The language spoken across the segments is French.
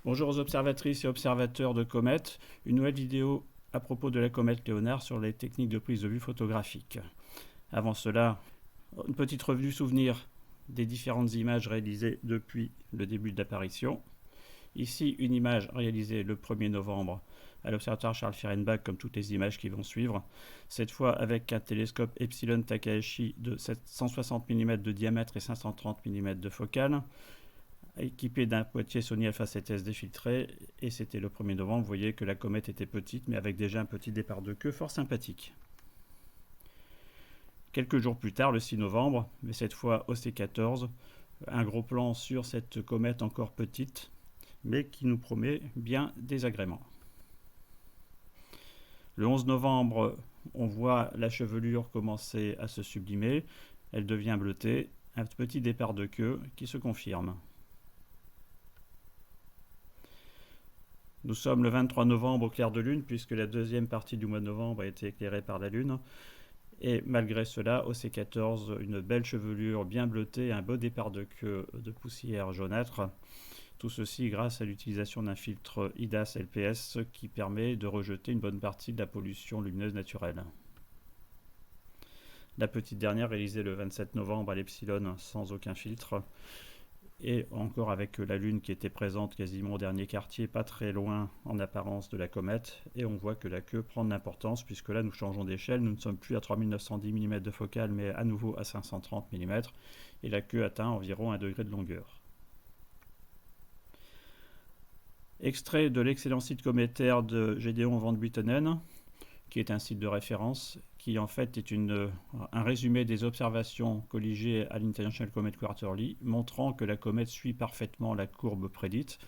Bonjour aux observatrices et observateurs de comètes, une nouvelle vidéo à propos de la comète Léonard sur les techniques de prise de vue photographique. Avant cela, une petite revue souvenir des différentes images réalisées depuis le début de l'apparition. Ici, une image réalisée le 1er novembre à l'observatoire Charles Fehrenbach, comme toutes les images qui vont suivre, cette fois avec un télescope Epsilon Takahashi de 160 mm de diamètre et 530 mm de focale, équipé d'un boîtier Sony Alpha 7S défiltré, et c'était le 1er novembre. Vous voyez que la comète était petite, mais avec déjà un petit départ de queue fort sympathique. Quelques jours plus tard, le 6 novembre, mais cette fois au C14, un gros plan sur cette comète encore petite, mais qui nous promet bien des agréments. Le 11 novembre, on voit la chevelure commencer à se sublimer, elle devient bleutée, un petit départ de queue qui se confirme. Nous sommes le 23 novembre au clair de lune, puisque la deuxième partie du mois de novembre a été éclairée par la lune. Et malgré cela, au C14, une belle chevelure bien bleutée, un beau départ de queue de poussière jaunâtre. Tout ceci grâce à l'utilisation d'un filtre IDAS LPS qui permet de rejeter une bonne partie de la pollution lumineuse naturelle. La petite dernière réalisée le 27 novembre à l'Epsilon sans aucun filtre. Et encore avec la Lune qui était présente quasiment au dernier quartier, pas très loin en apparence de la comète, et on voit que la queue prend de l'importance, puisque là nous changeons d'échelle, nous ne sommes plus à 3910 mm de focale, mais à nouveau à 530 mm, et la queue atteint environ 1 degré de longueur. Extrait de l'excellent site cométaire de Gédéon van Buitenen, qui est un site de référence, qui en fait est un résumé des observations colligées à l'International Comet Quarterly, montrant que la comète suit parfaitement la courbe prédite.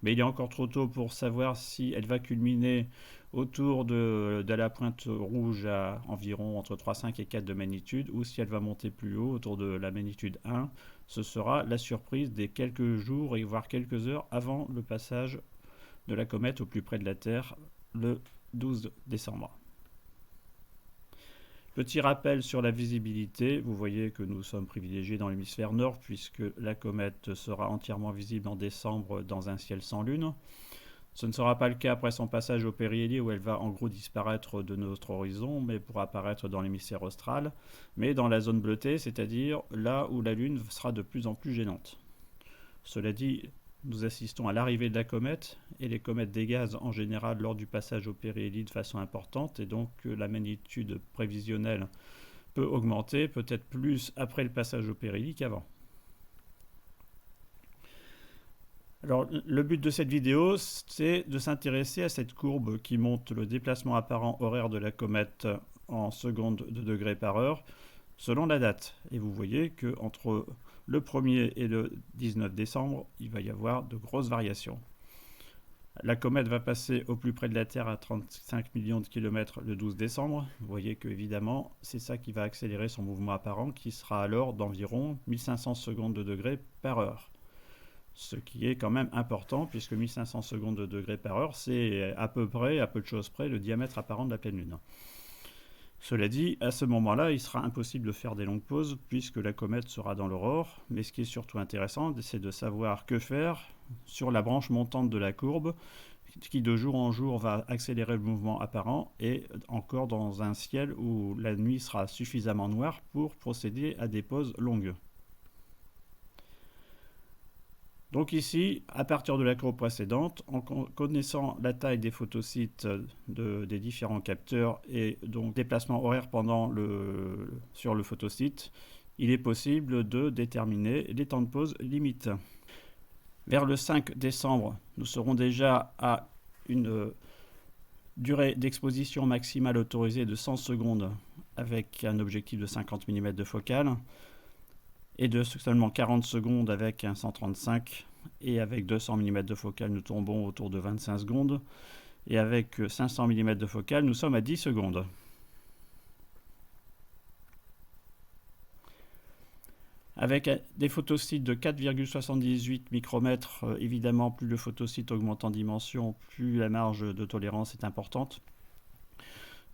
Mais il est encore trop tôt pour savoir si elle va culminer autour de la pointe rouge à environ entre 3,5 et 4 de magnitude, ou si elle va monter plus haut, autour de la magnitude 1. Ce sera la surprise des quelques jours et voire quelques heures avant le passage de la comète au plus près de la Terre, le 12 décembre. Petit rappel sur la visibilité, vous voyez que nous sommes privilégiés dans l'hémisphère nord puisque la comète sera entièrement visible en décembre dans un ciel sans lune. Ce ne sera pas le cas après son passage au périhélie où elle va en gros disparaître de notre horizon mais pourra apparaître dans l'hémisphère austral, mais dans la zone bleutée, c'est-à-dire là où la lune sera de plus en plus gênante. Cela dit, nous assistons à l'arrivée de la comète et les comètes dégazent en général lors du passage au périhélie de façon importante et donc la magnitude prévisionnelle peut augmenter, peut-être plus après le passage au périhélie qu'avant. Alors le but de cette vidéo, c'est de s'intéresser à cette courbe qui montre le déplacement apparent horaire de la comète en secondes de degrés par heure selon la date. Et vous voyez qu'entre le 1er et le 19 décembre, il va y avoir de grosses variations. La comète va passer au plus près de la Terre à 35 millions de kilomètres le 12 décembre. Vous voyez que évidemment, c'est ça qui va accélérer son mouvement apparent, qui sera alors d'environ 1500 secondes de degrés par heure. Ce qui est quand même important, puisque 1500 secondes de degrés par heure, c'est à peu près, à peu de choses près, le diamètre apparent de la pleine Lune. Cela dit, à ce moment-là, il sera impossible de faire des longues pauses puisque la comète sera dans l'aurore. Mais ce qui est surtout intéressant, c'est de savoir que faire sur la branche montante de la courbe qui de jour en jour va accélérer le mouvement apparent et encore dans un ciel où la nuit sera suffisamment noire pour procéder à des pauses longues. Donc ici, à partir de la courbe précédente, en connaissant la taille des photosites des différents capteurs et donc déplacement horaire sur le photosite, il est possible de déterminer les temps de pause limites. Vers le 5 décembre, nous serons déjà à une durée d'exposition maximale autorisée de 100 secondes avec un objectif de 50 mm de focale, et de seulement 40 secondes avec un 135, et avec 200 mm de focale nous tombons autour de 25 secondes, et avec 500 mm de focale nous sommes à 10 secondes. Avec des photosites de 4,78 micromètres, évidemment plus le photosite augmente en dimension, plus la marge de tolérance est importante.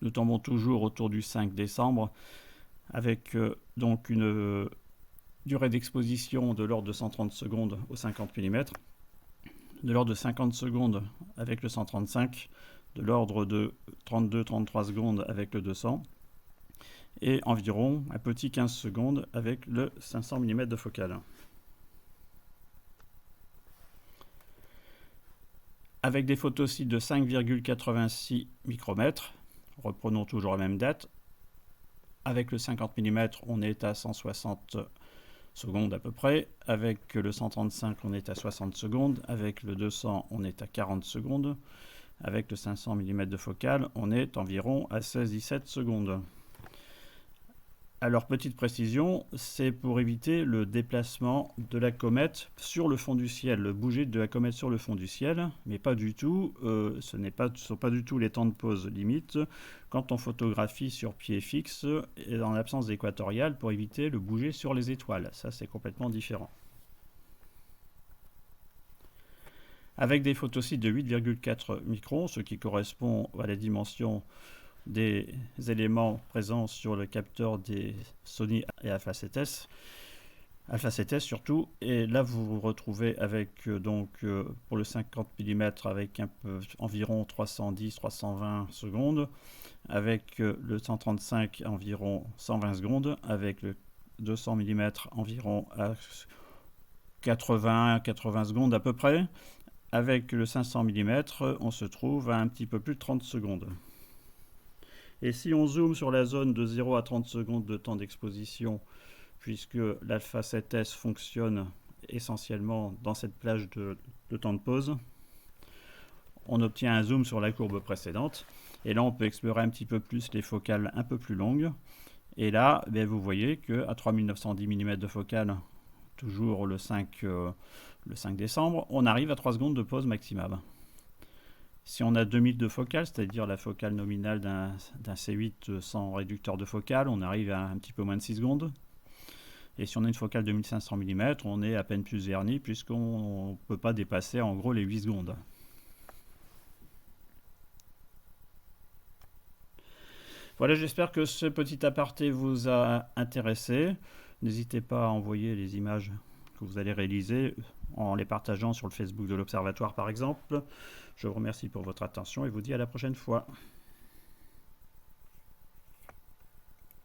Nous tombons toujours autour du 5 décembre, avec donc une durée d'exposition de l'ordre de 130 secondes aux 50 mm. de l'ordre de 50 secondes avec le 135, de l'ordre de 32-33 secondes avec le 200, et environ un petit 15 secondes avec le 500 mm de focale. Avec des photosites de 5,86 micromètres, reprenons toujours la même date. Avec le 50 mm, on est à 160 secondes à peu près. Avec le 135, on est à 60 secondes. Avec le 200, on est à 40 secondes. Avec le 500 mm de focale, on est environ à 16-17 secondes. Alors, petite précision, c'est pour éviter le déplacement de la comète sur le fond du ciel, le bouger de la comète sur le fond du ciel, mais pas du tout, ce ne sont pas du tout les temps de pause limite quand on photographie sur pied fixe et en l'absence d'équatoriale pour éviter le bouger sur les étoiles. Ça, c'est complètement différent. Avec des photosites de 8,4 microns, ce qui correspond à la dimension des éléments présents sur le capteur des Sony et Alpha 7S, surtout, et là vous vous retrouvez avec pour le 50 mm avec environ 310-320 secondes, avec le 135 environ 120 secondes, avec le 200 mm environ à 80 secondes à peu près. Avec le 500 mm, on se trouve à un petit peu plus de 30 secondes. Et si on zoome sur la zone de 0 à 30 secondes de temps d'exposition, puisque l'Alpha 7S fonctionne essentiellement dans cette plage de temps de pause, on obtient un zoom sur la courbe précédente. Et là, on peut explorer un petit peu plus les focales un peu plus longues. Et là, vous voyez qu'à 3910 mm de focale, toujours le 5 décembre, on arrive à 3 secondes de pause maximale. Si on a 2000 de focale, c'est-à-dire la focale nominale d'un C8 sans réducteur de focale, on arrive à un petit peu moins de 6 secondes. Et si on a une focale de 1500 mm, on est à peine plus verni puisqu'on ne peut pas dépasser en gros les 8 secondes. Voilà, j'espère que ce petit aparté vous a intéressé. N'hésitez pas à envoyer les images que vous allez réaliser en les partageant sur le Facebook de l'Observatoire par exemple. Je vous remercie pour votre attention et vous dis à la prochaine fois.